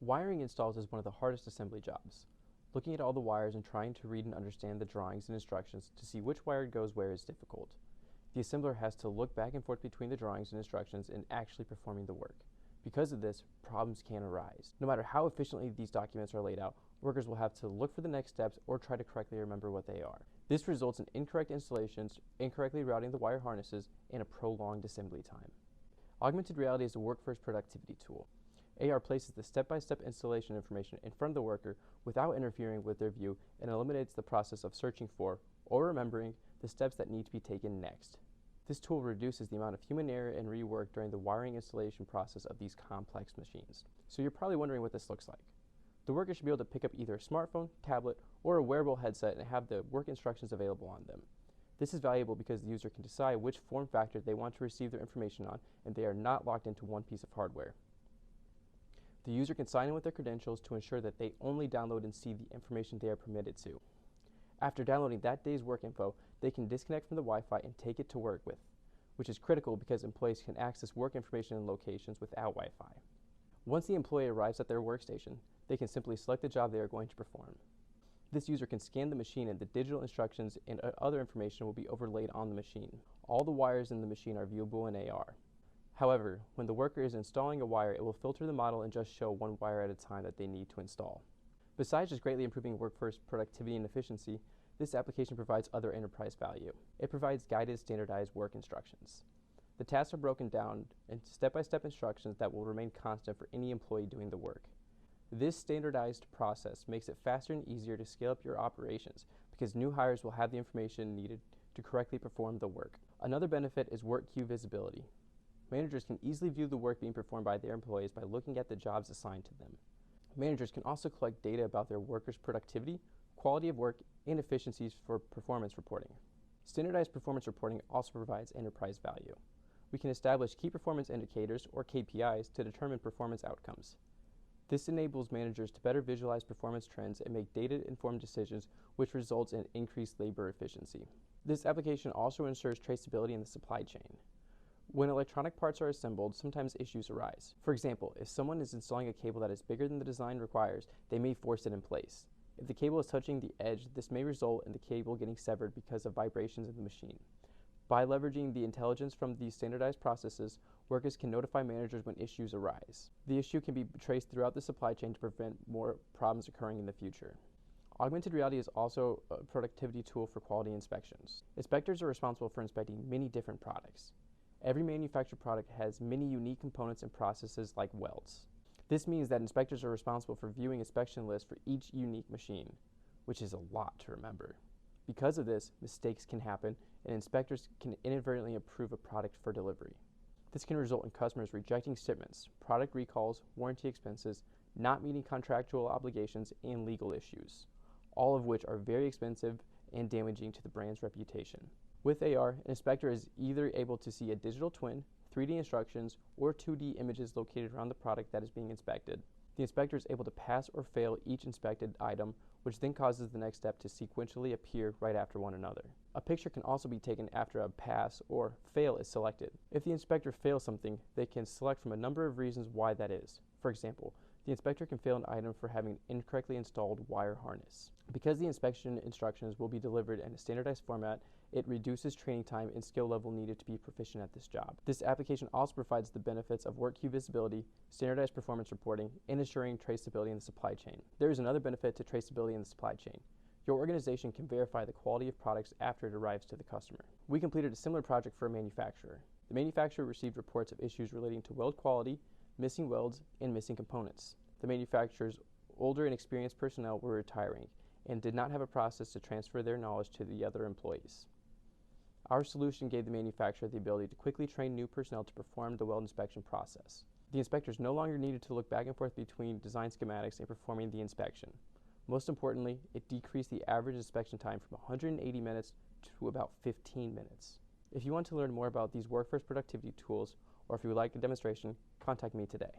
Wiring installs is one of the hardest assembly jobs. Looking at all the wires and trying to read and understand the drawings and instructions to see which wire goes where is difficult. The assembler has to look back and forth between the drawings and instructions and actually performing the work. Because of this, problems can arise. No matter how efficiently these documents are laid out, workers will have to look for the next steps or try to correctly remember what they are. This results in incorrect installations, incorrectly routing the wire harnesses, and a prolonged assembly time. Augmented reality is a workforce productivity tool. AR places the step-by-step installation information in front of the worker without interfering with their view and eliminates the process of searching for or remembering the steps that need to be taken next. This tool reduces the amount of human error and rework during the wiring installation process of these complex machines. So you're probably wondering what this looks like. The worker should be able to pick up either a smartphone, tablet, or a wearable headset and have the work instructions available on them. This is valuable because the user can decide which form factor they want to receive their information on, and they are not locked into one piece of hardware. The user can sign in with their credentials to ensure that they only download and see the information they are permitted to. After downloading that day's work info, they can disconnect from the Wi-Fi and take it to work with, which is critical because employees can access work information in locations without Wi-Fi. Once the employee arrives at their workstation, they can simply select the job they are going to perform. This user can scan the machine and the digital instructions and other information will be overlaid on the machine. All the wires in the machine are viewable in AR. However, when the worker is installing a wire, it will filter the model and just show one wire at a time that they need to install. Besides just greatly improving workforce productivity and efficiency, this application provides other enterprise value. It provides guided, standardized work instructions. The tasks are broken down into step-by-step instructions that will remain constant for any employee doing the work. This standardized process makes it faster and easier to scale up your operations because new hires will have the information needed to correctly perform the work. Another benefit is work queue visibility. Managers can easily view the work being performed by their employees by looking at the jobs assigned to them. Managers can also collect data about their workers' productivity, quality of work, and efficiencies for performance reporting. Standardized performance reporting also provides enterprise value. We can establish key performance indicators, or KPIs, to determine performance outcomes. This enables managers to better visualize performance trends and make data-informed decisions, which results in increased labor efficiency. This application also ensures traceability in the supply chain. When electronic parts are assembled, sometimes issues arise. For example, if someone is installing a cable that is bigger than the design requires, they may force it in place. If the cable is touching the edge, this may result in the cable getting severed because of vibrations in the machine. By leveraging the intelligence from these standardized processes, workers can notify managers when issues arise. The issue can be traced throughout the supply chain to prevent more problems occurring in the future. Augmented reality is also a productivity tool for quality inspections. Inspectors are responsible for inspecting many different products. Every manufactured product has many unique components and processes like welds. This means that inspectors are responsible for viewing inspection lists for each unique machine, which is a lot to remember. Because of this, mistakes can happen and inspectors can inadvertently approve a product for delivery. This can result in customers rejecting shipments, product recalls, warranty expenses, not meeting contractual obligations, and legal issues, all of which are very expensive and damaging to the brand's reputation. With AR, an inspector is either able to see a digital twin, 3D instructions, or 2D images located around the product that is being inspected. The inspector is able to pass or fail each inspected item, which then causes the next step to sequentially appear right after one another. A picture can also be taken after a pass or fail is selected. If the inspector fails something, they can select from a number of reasons why that is. For example, the inspector can fail an item for having an incorrectly installed wire harness. Because the inspection instructions will be delivered in a standardized format, it reduces training time and skill level needed to be proficient at this job. This application also provides the benefits of work queue visibility, standardized performance reporting, and ensuring traceability in the supply chain. There is another benefit to traceability in the supply chain. Your organization can verify the quality of products after it arrives to the customer. We completed a similar project for a manufacturer. The manufacturer received reports of issues relating to weld quality, missing welds, and missing components. The manufacturer's older and experienced personnel were retiring and did not have a process to transfer their knowledge to the other employees. Our solution gave the manufacturer the ability to quickly train new personnel to perform the weld inspection process. The inspectors no longer needed to look back and forth between design schematics and performing the inspection. Most importantly, it decreased the average inspection time from 180 minutes to about 15 minutes. If you want to learn more about these workforce productivity tools, or if you would like a demonstration, contact me today.